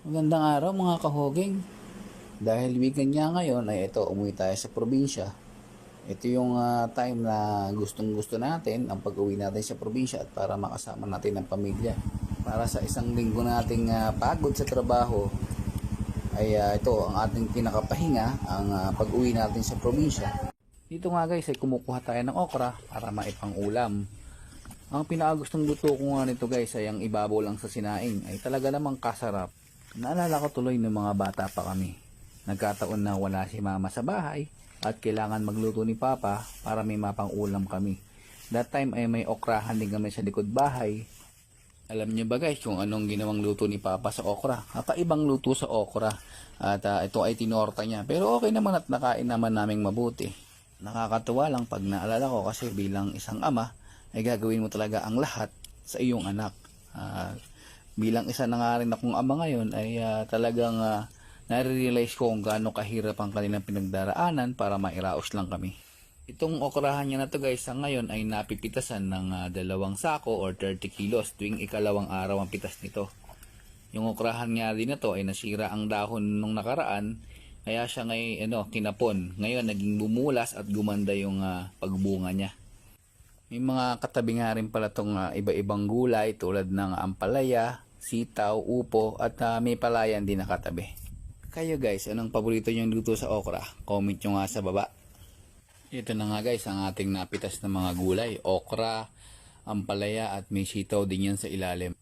Magandang araw mga kahoging. Dahil weekend nga ngayon ay ito, umuwi tayo sa probinsya. Ito yung time na gustong gusto natin ang pag-uwi natin sa probinsya at para makasama natin ang pamilya. Para sa isang linggo nating pagod sa trabaho ay ito ang ating pinakapahinga, ang pag-uwi natin sa probinsya. Dito nga guys ay kumukuha tayo ng okra para maipang ulam. Ang pinakagustong luto ko nga nito guys ay ang ibabaw lang sa sinaing, ay talaga namang kasarap. Naalala ko tuloy ng mga bata pa kami. Nagkataon na wala si mama sa bahay at kailangan magluto ni papa para may mapang ulam kami. That time ay may okrahan din kami sa likod bahay. Alam niyo ba guys kung anong ginawang luto ni papa sa okra? Kakaibang luto sa okra. At ito ay tinorta niya. Pero okay naman at nakain naman naming mabuti. Nakakatuwa lang pag naalala ko kasi bilang isang ama ay gagawin mo talaga ang lahat sa iyong anak. Bilang isa na nga rin akong ama ngayon ay talagang nare-realize ko kung gaano kahirap ang kanilang pinagdaraanan para mairaos lang kami. Itong okrahan niya na to guys, sa ngayon ay napipitasan ng 2 sako or 30 kilos tuwing ikalawang araw ang pitas nito. Yung okrahan niya din na to ay nasira ang dahon nung nakaraan, kaya siya ngayon kinapon. Ngayon naging bumulas at gumanda yung pagbunga niya. May mga katabi nga rin pala itong iba-ibang gulay tulad ng ampalaya, sitaw, upo at may palayan din nakatabi. Kayo guys, anong paborito nyong luto sa okra? Comment nyo nga sa baba. Ito na nga guys ang ating napitas na mga gulay. Okra, ampalaya at may sitaw din yan sa ilalim.